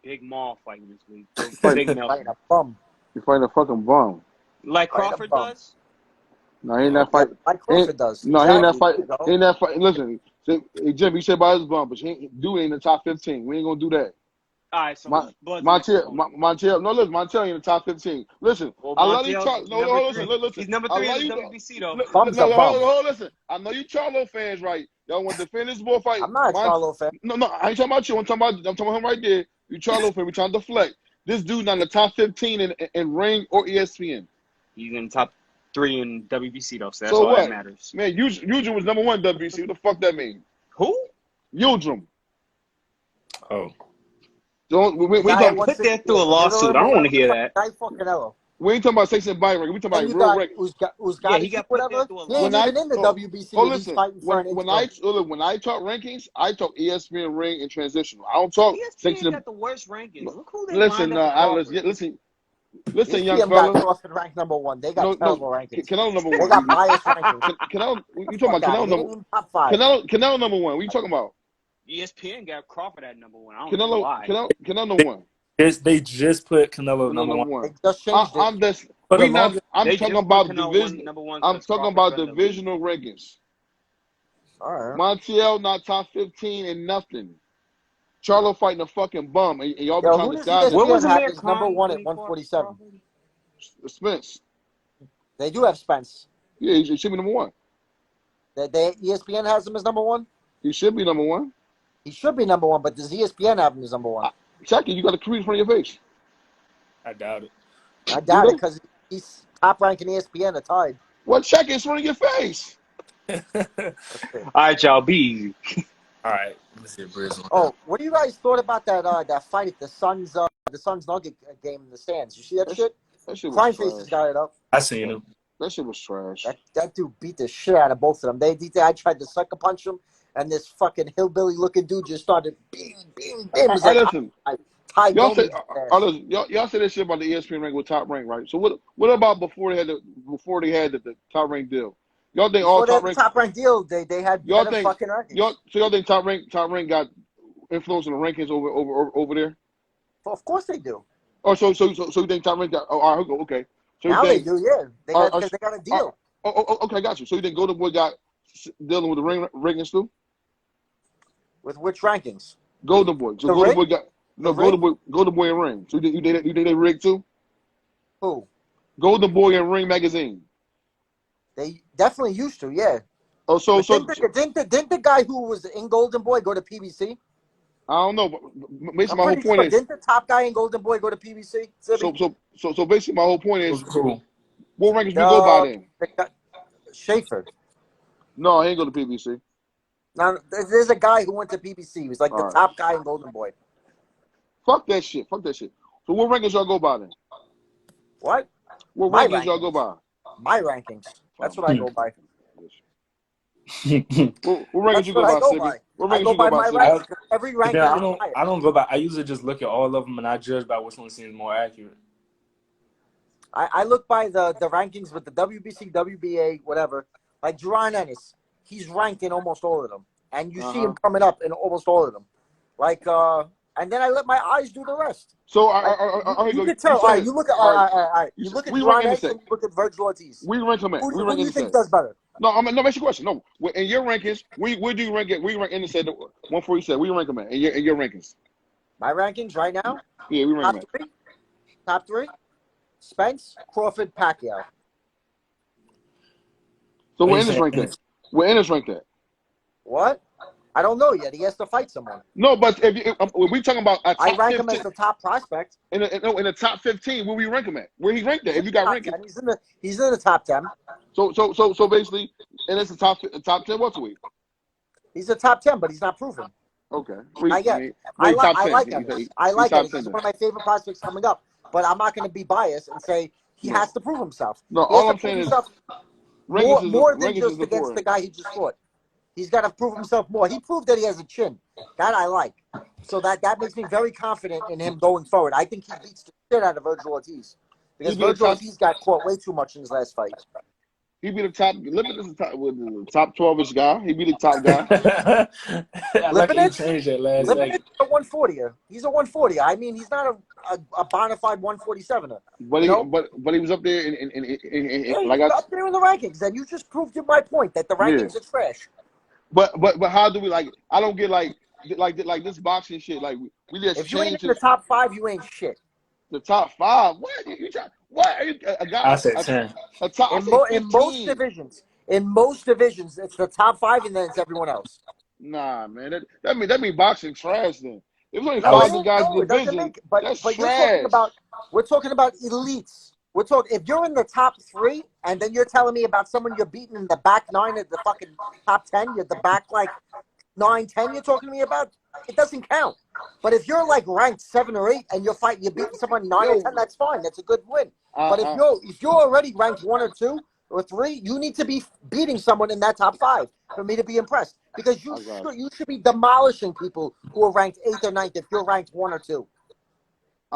Big Maul fighting this week. Fight, Big fighting Nelson. a bum. you fighting a fucking bum. Like Fighting a Crawford bum. does. No, he ain't Oh, that Yeah, fight. like Ain't, Crawford does. no, he ain't that Exactly. fight. There you He go. ain't that fight. Listen, hey, Jim, you said about his bum, but dude ain't in the top 15. We ain't gonna do that. All right, so Mon- Blood's the next opponent. Montiel, no, listen, Montiel ain't in the top 15. Listen, Well, I love you, Montiel's Charlo. No, number no, listen, 3. listen. He's number I 3 in love the you. WBC though. Bum's a bum. Hold, listen. I know you Charlo fans, right? Y'all want to defend this bull fight. I'm not a Charlo fan. No, I ain't talking about you. I'm talking about him right there. You Charlo fan. We trying to deflect. This dude not in the top 15 in Ring or ESPN. He's in the top 3 in WBC though, so that's So all that what? matters. Man, Eugene was number 1 WBC. What the fuck that mean? Who? Eugene. oh. Don't we Guy at talking? Put that through a 168. lawsuit. I don't want to hear that. Guy fucking Canelo. We ain't talking about 6 and bite ranking. We talking Then about you real got rank. Yeah, Uzgat he to got put there whatever. through a He ain't When I even in the lawsuit. WBC oh and he's listen, fighting for an when interim. I talk rankings, I talk ESPN ring and transitional. I don't talk 6 ESPN and got the worst rankings. Look who they listen. lined up for Crawford. Listen, young ESPN got fella. Crawford ranked number 1. They got No, terrible rankings. Canelo number They 1. got biased rankings. Canelo, you talking Fuck about out Canelo of here. They number ain't even top 5. Canelo number 1. What you talking about? ESPN got Crawford at number 1. I don't know why. Canelo number 1. They just put Canelo Canelo number number one. 1. They just changed it. I'm just For the we not. longest, I'm They talking just put about Canelo division. number 1 I'm because talking Crawford's about better than Lee. divisional rankings. All right. Montiel not top 15 and nothing. Charlo fighting a fucking bum, and y'all be Yo, trying who to does disguise it. What ESPN was have Amir as number Khan 1 when at he fought 147? Crawford? Spence. They do have Spence. Yeah, he should be number 1. ESPN has him as number 1? He should be number 1. He should be number 1, but does ESPN have him as number 1? Chucky, you got a crease in front of your face. I doubt it. I Do doubt it they? because he's top ranking ESPN are tied. Well, check it in front of your face. Okay. All right, y'all, be easy. All right, let me see a bridge on that. Oh, what do you guys thought about that fight at the Suns Nugget game in the stands? You see that shit? That shit was Crime Faces trash. got it up. I seen him. That shit was trash. That dude beat the shit out of both of them. I tried to sucker punch him, and this fucking hillbilly looking dude just started bing. It was like Listen, Ty y'all Domi. say, listen, y'all say that shit about the ESPN rank with top rank, right? So what about before they had the top rank deal? Y'all think all Before they top had the rank? top rank deal, they had Y'all better think fucking rankings. y'all think top rank got influence on the rankings over there? Well, of course they do. Oh, so you think top rank got? Oh, all right, okay. So you Now they think? do, yeah. Because they got a deal. Okay, I got you. So you think Golden Boy got dealing with the rankings too? With which rankings? Golden Boy. So The Golden ring? Boy got no The ring? Golden Boy and Ring. So you think they rigged too? Who? Golden Boy and Ring magazine. They definitely used to, yeah. Oh, But didn't the guy who was in Golden Boy go to PBC? I don't know. But basically, I'm my whole pretty point sure. is Didn't the top guy in Golden Boy go to PBC? Sibbie? so basically, my whole point It is was cool. what rankings we go by then? Schaefer. No, I ain't go to PBC. Now, there's a guy who went to PBC. He was like the All right. top guy in Golden Boy. Fuck that shit. So what rankings y'all go by then? What? What My rankings y'all go by? My rankings. That's what I go by. What rankings That's you what go I by, go Sibbie? by. What I rankings go you go by by, my Sibbie? rankings. Every But then ranking is higher. I don't go by. I usually just look at all of them and I judge by which one seems more accurate. I look by the rankings with the WBC, WBA, whatever. Like Jerron Ennis, he's ranked in almost all of them, and you see him coming up in almost all of them. Like, and then I let my eyes do the rest. So You could tell. All right, you look at all right. You look at we rank Jerron Ennis Intersect. and you look at Virgil Ortiz. We rank them at. We Who rank do you think Intersect. does better? No, no. That's your question. No, in your rankings, where do you rank it? We rank Intersect 147. We rank them at in your rankings. My rankings right now. Yeah, we rank them at. Top three. Spence, Crawford, Pacquiao. So What where you Ennis saying? ranked at? Where Ennis ranked at? What? I don't know yet. He has to fight someone. No, but if we talking about a I top rank him 15 as the top prospect. in the top 15, where we rank him at? Where he ranked at? If you got Top rankings. 10. He's in the top 10. So basically, and it's the top 10 welterweight. He's a top 10, but he's not proven. Okay. Not yet. I mean, top 10. I like Ennis. I like top Ennis. 10 He's then. one of my favorite prospects coming up. But I'm not going to be biased and say he has to prove himself. No, He has all to I'm prove saying is himself more than rankings is just against important. the guy he just fought. He's got to prove himself more. He proved that he has a chin. That I like. So that makes me very confident in him going forward. I think he beats the shit out of Virgil Ortiz. Because He be the Virgil top. Ortiz got caught way too much in his last fight. He be the top. Lipid is the top with the top 12ish guy. He be the top guy. I like he Lipinets? changed that last Lipinets second. is a 140er. He's a 140er. I mean, he's not a bona fide 147er. But You he know? but he was up there in Yeah, like he's up there in the rankings, and you just proved my point that the yeah. rankings are trash. But how do we like? I don't get like this boxing shit. Like we just If you ain't changed in the top 5, you ain't shit. the top 5. What you try? What are you, a guy? I said 10. A top? I In, say in most 15. divisions, it's the top 5, and then it's everyone else. Nah, man. That mean boxing trash. Then if there's only I 5 was good guys in No, the it doesn't division, make. But that's you're trash. we're talking about elites. We're talking if you're in the top 3, and then you're telling me about someone you're beating in the back 9 at the fucking top 10, you're the back like 9, 10. You're talking to me about. It doesn't count. But if you're like ranked 7 or 8 and you're beating someone 9 or 10, that's fine. That's a good win. But if you're already ranked 1 or 2 or 3, you need to be beating someone in that top 5 for me to be impressed. Because you should be demolishing people who are ranked 8th or 9th if you're ranked 1 or 2.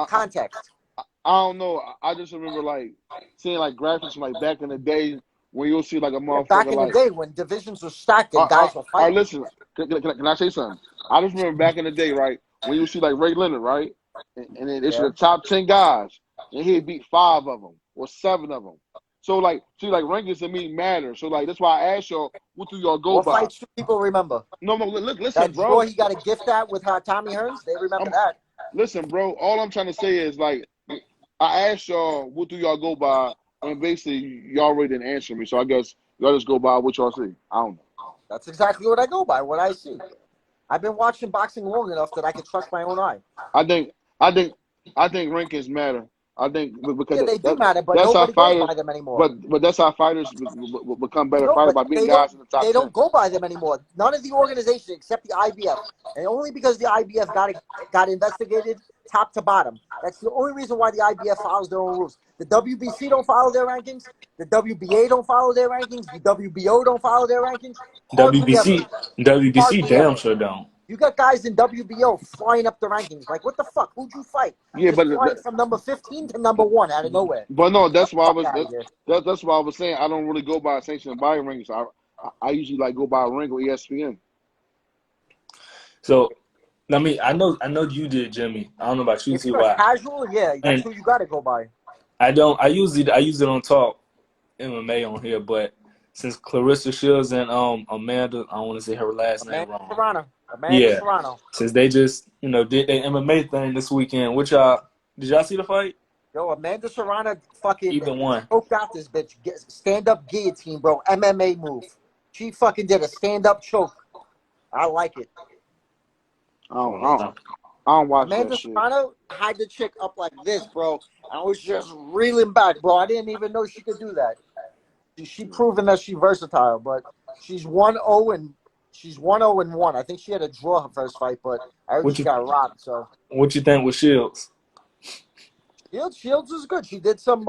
Context. I don't know. I just remember like seeing like graphics from like back in the day when you'll see like a motherfucker Back in like. the day when divisions were stacked and guys were All right, fighting. listen. Can I say something? I just remember back in the day, right, when you see like Ray Leonard, right, and then it's the top 10 guys, and he'd beat 5 of them or 7 of them. So like, see, like rankings to me matter. So like that's why I asked y'all, what do y'all go What by? fights do people remember? No, listen, That bro. draw he got a gift at with Tommy Hearns? They remember that. Listen, bro. All I'm trying to say is like, I asked y'all, what do y'all go by, and basically y'all already didn't answer me. So I guess y'all just go by what y'all see. I don't know. That's exactly what I go by, what I see. I've been watching boxing long enough that I can trust my own eye. I think rankings matter. I think because They do matter, but that's how nobody goes fighters. by them anymore. But that's how fighters become better fighters by beating guys in the top 10. They don't go by them anymore. None of the organizations except the IBF, and only because the IBF got investigated top to bottom. That's the only reason why the IBF follows their own rules. The WBC don't follow their rankings. The WBA don't follow their rankings. The WBO don't follow their rankings. WBC damn sure don't. You got guys in WBO flying up the rankings. Like, what the fuck? Who'd you fight? Yeah, Just but flying from number 15 to number 1 out of nowhere. But no, that's why that's why I was saying I don't really go by sanctioned body rankings. I usually like go by ring or ESPN. So, I know you did, Jimmy. I don't know about you, If you're casual, that's who you got to go by. I use it on Talk MMA on here, but since Clarissa Shields and Amanda, I don't want to say her last name wrong. Amanda Serrano. Since they just did their MMA thing this weekend, did y'all see the fight? Yo, Amanda Serrano fucking Either one. choked out this bitch. Stand up guillotine, bro. MMA move. She fucking did a stand up choke. I like it. I don't watch Amanda that shit. Serrano had the chick up like this, bro. I was just reeling back, bro. I didn't even know she could do that. She proven that she's versatile, but she's 1-0 and she's 1-0-1. I think she had a draw her first fight, but I heard she got robbed. So what you think with Shields? Shields is good. She did some.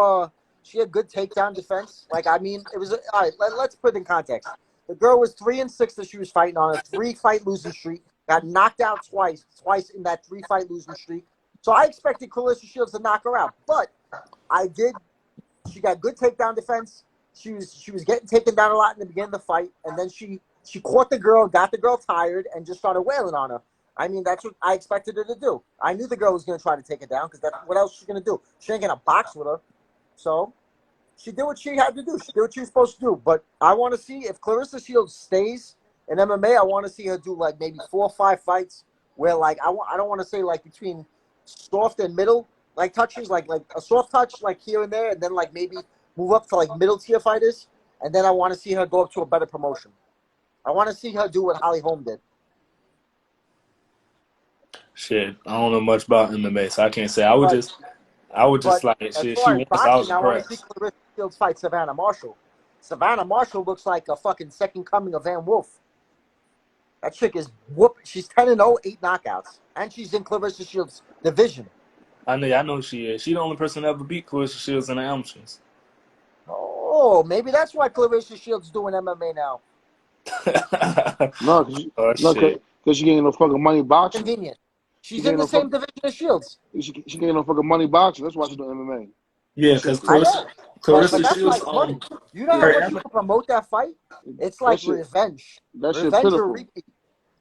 She had good takedown defense. Like, I mean, it was all right. Let's put it in context. The girl was 3-6 that she was fighting on a 3-fight losing streak. Got knocked out twice in that 3-fight losing streak. So I expected Clarissa Shields to knock her out, but I did. She got good takedown defense. She was getting taken down a lot in the beginning of the fight, and then she caught the girl, got the girl tired, and just started wailing on her. I mean, that's what I expected her to do. I knew the girl was going to try to take it down because what else she's going to do? She ain't going to box with her. So she did what she had to do. She did what she was supposed to do. But I want to see if Clarissa Shields stays in MMA, I want to see her do like maybe 4 or 5 fights where like I don't want to say like between soft and middle like touches, like a soft touch like here and there, and then like maybe move up to like middle tier fighters, and then I want to see her go up to a better promotion. I want to see her do what Holly Holm did. Shit, I don't know much about MMA, so I can't say. I would just like shit. She won, so I was I want to see impressed. Clarissa Shields fight Savannah Marshall. Savannah Marshall looks like a fucking second coming of Van Wolf. That chick is She's 10-0, 8 knockouts, and she's in Clarissa Shields' division. I know she is. She the only person that ever beat Clarissa Shields in the amateurs. Oh, maybe that's why Clarissa Shields doing MMA now. No, because she getting no fucking money boxing. Convenient. She's in the same division as Shields. She getting no fucking money boxing. That's why she's doing MMA. Yeah, That shit because cool. I know, but Clarissa that's Shields, like money. You know how her much you ama- can promote that fight? It's That like shit. revenge. That shit Revenge or pitiful. repeat.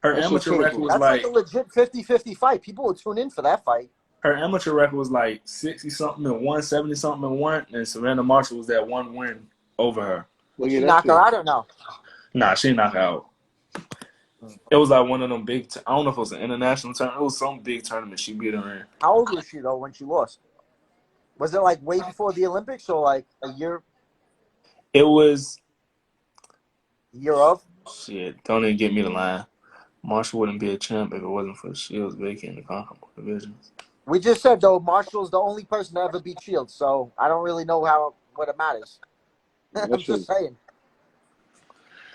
her That shit amateur record pitiful. was That's like like a legit 50-50 fight. People will tune in for that fight. her amateur record was like 60 something and 1, 70 something and 1, and Savannah Marshall was that 1 win over her. But Did yeah, she that knock her shit. out or no? Nah, she knocked her out. It was like one of them big. I don't know if it was an international tournament. It was some big tournament she beat her in. How old was she though when she lost? Was it like way before the Olympics or like a year It was of? shit. Don't even get me the line. Marshall wouldn't be a champ if it wasn't for Shields vacating the Conquer divisions. We just said though Marshall's the only person to ever beat Shields, so I don't really know what it matters. That I'm shit. just saying.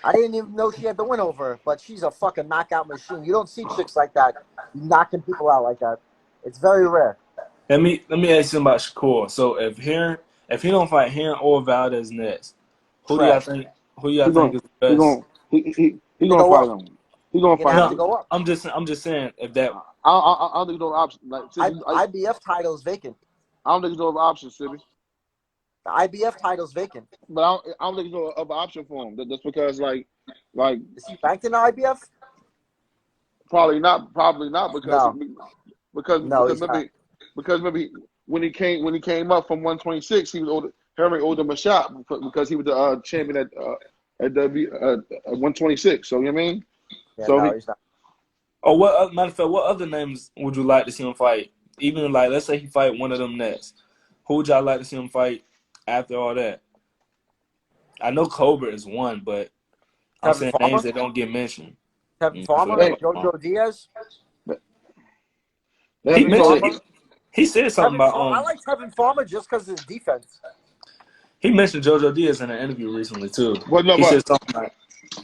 I didn't even know she had the win over her, but she's a fucking knockout machine. You don't see chicks like that knocking people out like that. It's very rare. Let me ask you about Shakur. So if he don't fight him or Valdez next, who do y'all Trash. think? Who He y'all think gon' is the he best? gon' he You're gonna gonna go fight up. him. He gonna You're gonna fight have to him. go up. I'm just saying if that. I don't think there's no option. Like, Sibby, IBF title is vacant. I don't think there's no other option, Sibby. The IBF title's vacant. But I don't think there's no other option for him. That's because like Is he ranked in the IBF? probably not because No. No, he's not. maybe when he came up from 126 he was older. Henry owed him a shot because he was the champion at 126. So you know what I mean? Yeah, So no, he, he's not. Or matter of fact, what other names would you like to see him fight? Even like let's say he fight one of them next. Who would y'all like to see him fight after all that? I know Cobra is one, but I'm Kevin saying names Farmer? that don't get mentioned. Kevin I Farmer? forgot about Jojo Diaz? they He have Kevin to go. mentioned Farmer? he said something about I like Kevin Farmer just because of his defense. he mentioned JoJo Diaz in an interview recently too. But no, He said something like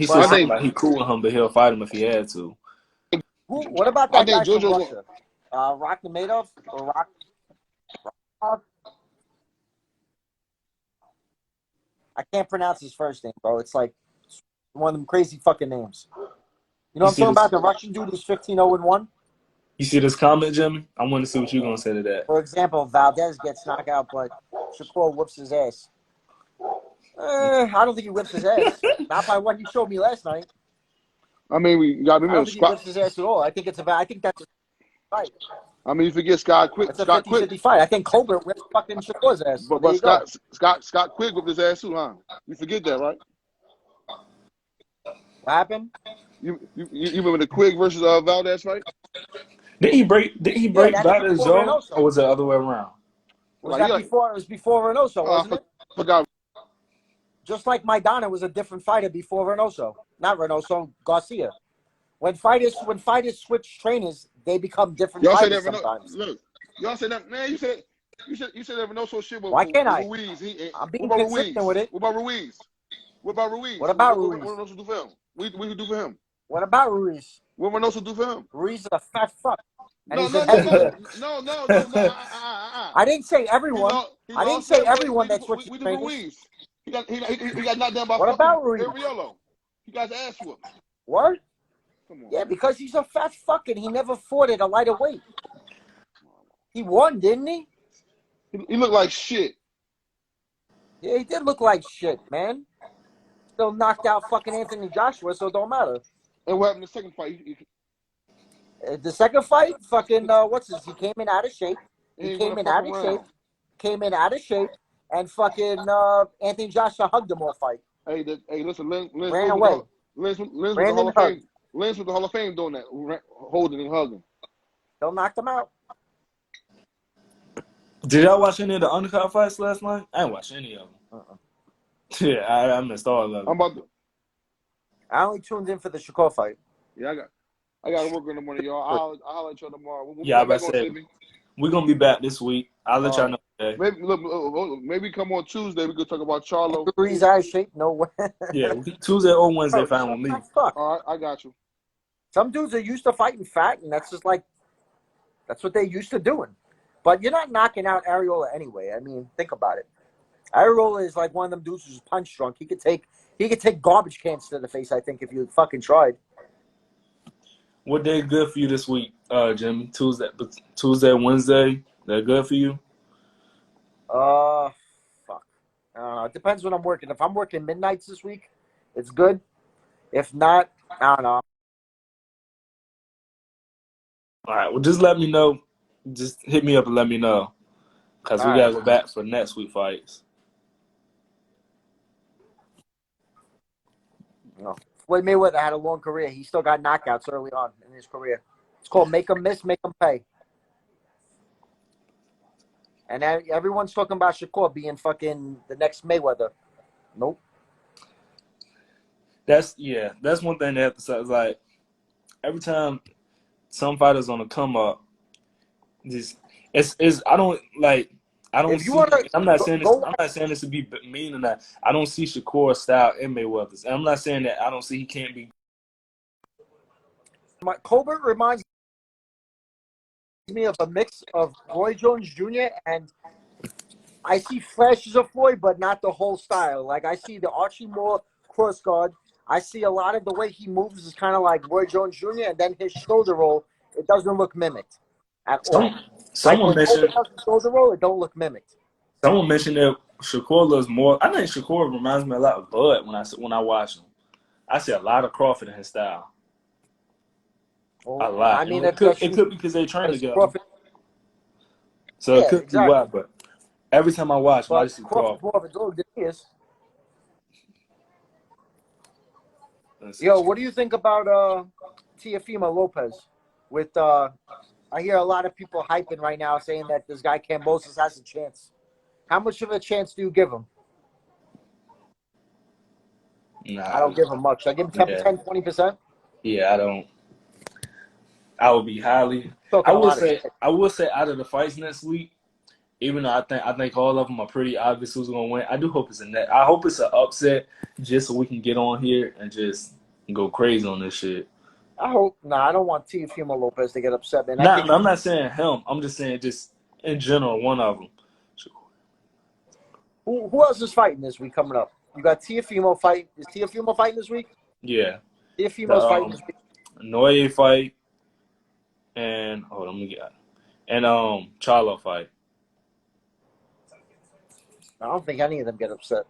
But I think he cool with him, but he'll fight him if he had to. what about I that think guy from JoJo. Russia? Rakhmadov or Rock? I can't pronounce his first name, bro. It's like one of them crazy fucking names. You know You what I'm see talking this? about? The Russian dude who's 15-0-1? You see this comment, Jimmy? I want to see what you're gonna say to that. For example, Valdez gets knocked out, but Shakur whoops his ass. I don't think he whips his ass. Not by what he showed me last night. I mean, we got to I don't remember think he Scott. whips his ass at all. I think that's a fight. I mean, you forget Scott Quick. That's a Scott Quick. 50-50 fight. I think Colbert whips fucking Shakur's ass. So But there you go. Scott Quick with his ass too, huh? You forget that, right? What happened? You remember the Quick versus Valdez fight? Did he break Yeah, that's Valdez's before jaw, Reynoso. or was it the other way around? Was that before? It was before Reynoso, wasn't it? Forgot. Just like Maidana was a different fighter before Reynoso. Not Reynoso, Garcia. When fighters switch trainers, they become different Y'all say fighters that sometimes. look. Y'all say that, man. You said that Reynoso shit with Why can't I? Ruiz. I'm What being about consistent Ruiz? with it. What about Ruiz? What about Ruiz? What about What Ruiz? Reynoso do for him? What he do for him? What about Ruiz? What Reynoso do for him? Ruiz is a fat fuck. And No, he's no, a no, no, heavyweight. no, no, no, no. I didn't say He everyone. lost. He I didn't lost say that, but everyone that switches we do trainers. Ruiz. He got knocked down by What fucking about Ruiz? Ariello. He got his ass whooped. What? Come on. Yeah, because he's a fat fuck and he never fought at a lighter weight. He won, didn't he? He looked like shit. Yeah, he did look like shit, man. Still knocked out fucking Anthony Joshua, so it don't matter. And what happened in the second fight? The second fight, fucking, he came in out of shape. He ain't win a fucking round. Came in out of shape, and fucking Anthony Joshua hugged him all fight. Hey, listen, Lynn Ran away. Lynn with Ran the Hall and of hugged. Fame. Lynn's with the Hall of Fame doing that, holding and hugging. Still knocked him out. Did y'all watch any of the undercard fights last night? I didn't watch any of them. Yeah, I missed all of them. I'm about to. I only tuned in for the Shakur fight. Yeah, I got to work in the morning, y'all. I'll let y'all tomorrow. We'll Yeah, back I on said Sibbie. we're gonna be back this week. I'll let y'all know today. Maybe come on Tuesday. We could talk about Charlo. Ruiz out of shape? No way. Yeah, Tuesday or Wednesday, fine with me. Fuck. All right, I got you. Some dudes are used to fighting fat, and that's just like, that's what they're used to doing. But you're not knocking out Ariola anyway. I mean, think about it. Ariola is like one of them dudes who's punch drunk. He could take garbage cans to the face, I think, if you fucking tried. What day good for you this week, Jimmy? Tuesday, Wednesday. They're good for you? Fuck. I don't know. It depends when I'm working. If I'm working midnights this week, it's good. If not, I don't know. All right. Well, just let me know. Just hit me up and let me know, cause All we right. gotta go back for next week fights. No. Floyd Mayweather had a long career. He still got knockouts early on in his career. It's called make 'em miss, make 'em pay. And everyone's talking about Shakur being fucking the next Mayweather. Nope. That's one thing they have to say. Is like every time some fighters on the come up, just it's I don't If you see. want to I'm not saying this. go I'm not saying this to be mean or not. I don't see Shakur style in Mayweather's. And I'm not saying that I don't see he can't be. Colbert reminds me of a mix of Roy Jones Jr. and I see flashes of Floyd, but not the whole style. Like I see the Archie Moore cross guard. I see a lot of the way he moves is kind of like Roy Jones Jr. And then his shoulder roll, it doesn't look mimicked at all. Like Someone when Colbert mentioned does the shoulder roll, it don't look mimicked. someone mentioned that Shakur looks more. I think Shakur reminds me a lot of Bud when I watch him. I see a lot of Crawford in his style. A Well, lot. I And mean, it that's could be because they train because together. Crawford. So it Yeah, could be why. exactly. But every time I watch him, I But just see Crawford's Crawford. more of a dog than he is. Let's see. Yo, what do you think about Teofimo Lopez? With I hear a lot of people hyping right now, saying that this guy Cambosos has a chance. How much of a chance do you give him? I Nah. don't give him much. I give him Yeah. 10, 20%. Yeah. I don't. I would be highly. Talking a lot of shit. I will say out of the fights next week, even though I think all of them are pretty obvious who's gonna win. I do hope it's a net. I hope it's an upset, just so we can get on here and just go crazy on this shit. I hope. Nah, I don't want Teofimo Lopez to get upset, man. I Not, think I'm not saying him. I'm just saying just in general, one of them. who else is fighting this week coming up? You got Teofimo fight. Is Teofimo fighting this week? Yeah, the Teofimo's fighting this week. Noye fight and hold on, let me get and Charlo fight. I don't think any of them get upset.